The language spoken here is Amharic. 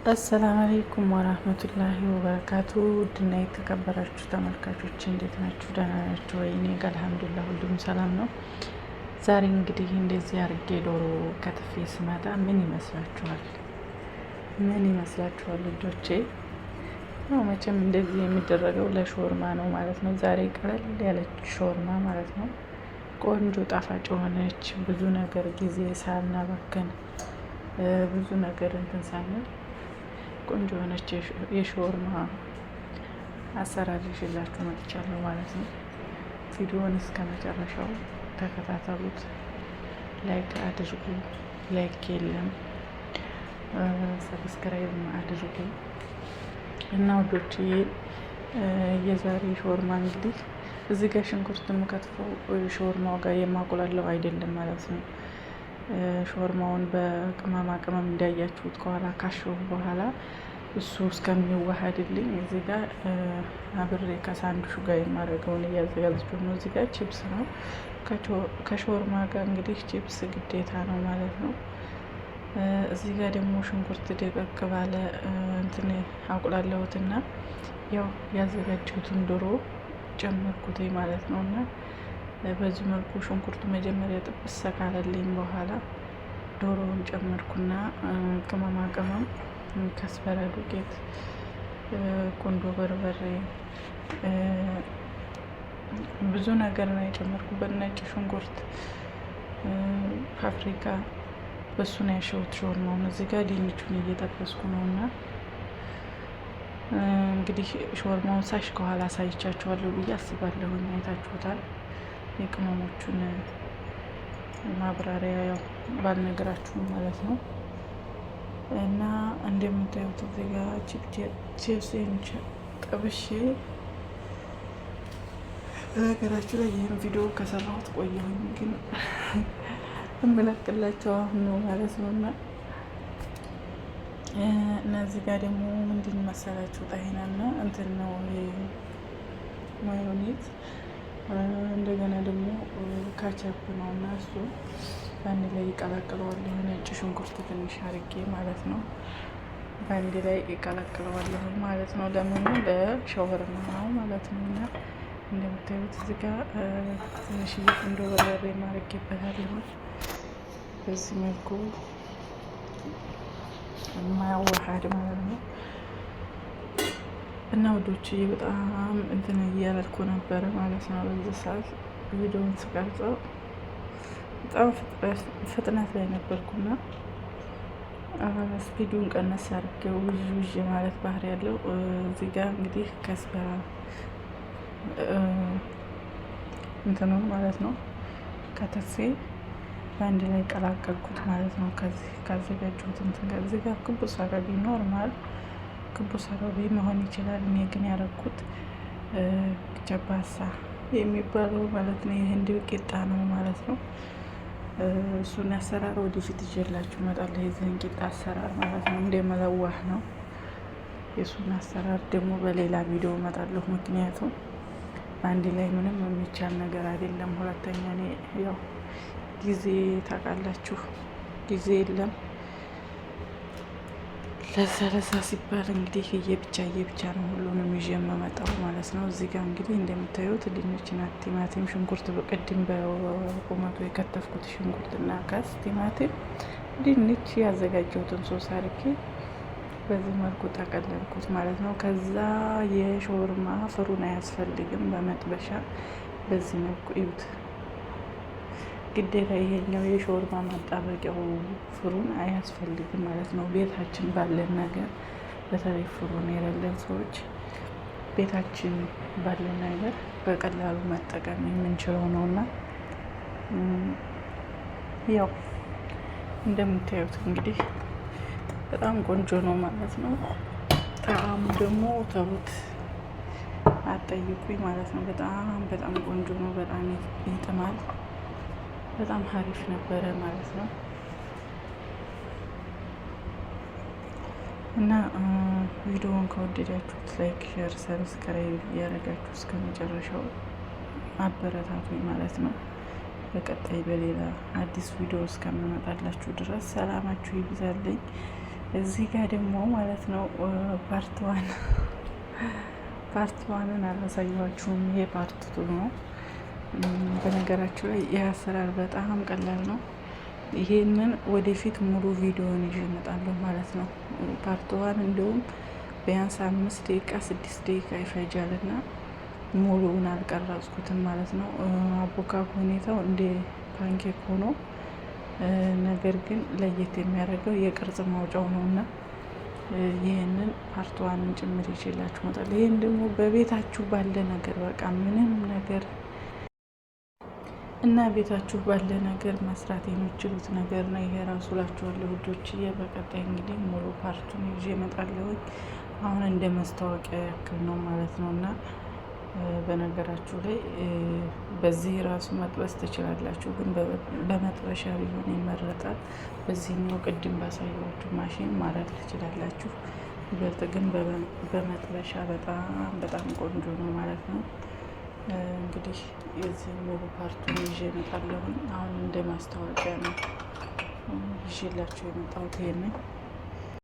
አሰላሙ አለይኩም ወራህመቱላሂ ወበረካቱ። ውድና የተከበራችሁ ተመልካቾች እንዴት ናችሁ? ደህና ናችሁ ወይ? እኔ ጋር አልሐምዱሊላህ ሁሉም ሰላም ነው። ዛሬ እንግዲህ እንደዚህ አርጌ ዶሮ ከትፌ ስመጣ ምን ይመስላችኋል? ልጆቼ? ያው መቼም እንደዚህ የሚደረገው ለሾርማ ነው ማለት ነው። ዛሬ ቀለል ያለች ሾርማ ማለት ነው። ቆንጆ ጣፋጭ የሆነች ብዙ ነገር ጊዜ ሳናባከን ብዙ ነገር እንትን ሳንል ቆንጆ የሆነች የሾርማ አሰራር ይዤላችሁ መጥቻለሁ ማለት ነው። ቪዲዮውን እስከ መጨረሻው ተከታተሉት። ላይክ አድርጉ፣ ላይክ የለም ሰብስክራይብ አድርጉ እና ውዶችዬ፣ የዛሬ ሾርማ እንግዲህ እዚህ ጋር ሽንኩርት የምከትፈው ሾርማው ጋር የማቆላለው አይደለም ማለት ነው። ሾርማውን በቅመማ ቅመም እንዳያችሁት ከኋላ ካሸሁ በኋላ እሱ እስከሚዋሃድልኝ እዚህ ጋር አብሬ ከሳንዱሹ ጋር የማደርገውን እያዘጋጀሁ ነው። እዚህ ጋር ቺፕስ ነው። ከሾርማ ጋር እንግዲህ ቺፕስ ግዴታ ነው ማለት ነው። እዚህ ጋር ደግሞ ሽንኩርት ደቀቅ ባለ እንትን አቁላለሁትና ያው ያዘጋጀሁትን ዶሮ ጨመርኩት ማለት ነው። እና በዚህ መልኩ ሽንኩርቱ መጀመሪያ ጥብስ ካለልኝ በኋላ ዶሮውን ጨመርኩና ቅመማ ቅመም ከስበረ ዱቄት፣ ቁንዶ በርበሬ፣ ብዙ ነገር ነው የጨመርኩበት። ነጭ ሽንኩርት፣ ፓፕሪካ በሱ ነው ያሸሁት ሾርማውን። እዚህ ጋር ድንቹን እየጠበስኩ ነው እና እንግዲህ ሾርማውን ሳሽ ከኋላ አሳይቻችኋለሁ ብዬ አስባለሁ። አይታችሁታል። የቅመሞቹን ማብራሪያ ያው ባልነግራችሁም ማለት ነው። እና እንደምታዩት እዚህ ጋር ቺፕሴን ጠብሼ፣ በነገራችሁ ላይ ይህን ቪዲዮ ከሰራሁት ቆየሁኝ፣ ግን እምለቅላቸው አሁን ነው ማለት ነው። እና እዚህ ጋር ደግሞ ምንድን መሰላችሁ ጣሂናና እንትን ነው ማዮኔዝ፣ እንደገና ደግሞ ካቸፕ ነው እና እሱ በአንድ ላይ ይቀላቅለዋለሁ። ነጭ ሽንኩርት ትንሽ አርጌ ማለት ነው። በአንድ ላይ ይቀላቅለዋለሁ ማለት ነው። ለምኑ ለሾርማ ነው ማለት ነው። እና እንደምታዩት እዚህ ጋር ትንሽ ቁንዶ በርበሬ ማርጌበታለሁ። በዚህ መልኩ የማያዋሃድ ማለት ነው። እና ውዶች በጣም እንትን እያለልኩ ነበረ ማለት ነው። በዚህ ሰዓት ቪዲዮውን ስቀርጸው በጣም ፍጥነት ላይ ነበርኩና ስፒዱን ቀነስ አድርጌው ውዥ ማለት ባህሪ ያለው። እዚህ ጋር እንግዲህ ከስበራ እንትኑ ማለት ነው ከተፌ በአንድ ላይ ቀላቀልኩት ማለት ነው። ከዚህ ካዘጋጀሁት እንትን ጋር እዚህ ጋር ክቡስ አረቢ ኖርማል ክቡስ አረቢ መሆን ይችላል። እኔ ግን ያደረኩት ጨባሳ የሚባለው ማለት ነው የህንድ ቂጣ ነው ማለት ነው። እሱን አሰራር ወደፊት ይዤላችሁ እመጣለሁ። የዚህን ቂጣ አሰራር ማለት ነው እንደ መለዋህ ነው። የእሱን አሰራር ደግሞ በሌላ ቪዲዮ እመጣለሁ። ምክንያቱም በአንድ ላይ ምንም የሚቻል ነገር አይደለም። ሁለተኛ እኔ ያው ጊዜ ታውቃላችሁ፣ ጊዜ የለም። ለዛ ሲባል እንግዲህ እየብቻ ነው ሁሉንም ይዤ የምመጣው ማለት ነው። እዚህ ጋር እንግዲህ እንደምታዩት ድንችና ቲማቲም፣ ሽንኩርት በቅድም በቁመቱ የከተፍኩት ሽንኩርትና ካስ፣ ቲማቲም፣ ድንች ያዘጋጀሁትን ሶስ አርጌ በዚህ መልኩ ጠቀለልኩት ማለት ነው። ከዛ የሾርማ ፍሩን አያስፈልግም። በመጥበሻ በዚህ መልኩ እዩት። ግዴታ ይሄኛው የሾርማ ማጣበቂያው ፍሩን አያስፈልግም ማለት ነው። ቤታችን ባለን ነገር፣ በተለይ ፍሩን የሌለን ሰዎች ቤታችን ባለን ነገር በቀላሉ መጠቀም የምንችለው ነው እና ያው እንደምታዩት እንግዲህ በጣም ቆንጆ ነው ማለት ነው። ጣዕሙ ደግሞ ተውት አጠይቁኝ ማለት ነው። በጣም ቆንጆ ነው። በጣም ይጥማል። በጣም ሀሪፍ ነበረ ማለት ነው። እና ቪዲዮውን ከወደዳችሁት ላይክ፣ ሼር፣ ሰብስክራይብ እያደረጋችሁ እስከ መጨረሻው አበረታቱኝ ማለት ነው። በቀጣይ በሌላ አዲስ ቪዲዮ እስከምመጣላችሁ ድረስ ሰላማችሁ ይብዛልኝ። እዚህ ጋር ደግሞ ማለት ነው ፓርት ዋንን አላሳየኋችሁም። ይሄ ፓርት ቱ ነው። በነገራችሁ ላይ ይህ አሰራር በጣም ቀላል ነው። ይሄንን ወደፊት ሙሉ ቪዲዮን ይዤ እመጣለሁ ማለት ነው። ፓርት ዋን እንዲሁም ቢያንስ 5 ደቂቃ 6 ደቂቃ ይፈጃልና ሙሉውን አልቀረጽኩትም ማለት ነው። አቦካኩ ሁኔታው እንደ ፓንኬክ ሆኖ ነገር ግን ለየት የሚያደርገው የቅርጽ ማውጫው ነው እና ይህንን ፓርት ዋንን ጭምር ይችላችሁ መጣል። ይህን ደግሞ በቤታችሁ ባለ ነገር በቃ ምንም ነገር እና ቤታችሁ ባለ ነገር መስራት የሚችሉት ነገር ነው። ይሄ ራሱ ላችኋለሁ ውዶችዬ። በቀጣይ እንግዲህ ሙሉ ፓርቱን ይዤ እመጣለሁ። አሁን እንደ ማስታወቂያ ያክል ነው ማለት ነው እና በነገራችሁ ላይ በዚህ ራሱ መጥበስ ትችላላችሁ፣ ግን በመጥበሻ ቢሆን ይመረጣል። በዚህኛው ቅድም ባሳየኋችሁ ማሽን ማድረግ ትችላላችሁ። ይበልጥ ግን በመጥበሻ በጣም ቆንጆ ነው ማለት ነው። እንግዲህ የዚህ ሙሉ ፓርቱን ይዤ እመጣለሁ። አሁን እንደ ማስታወቂያ ነው ይዤላችሁ የመጣሁት ይሄንን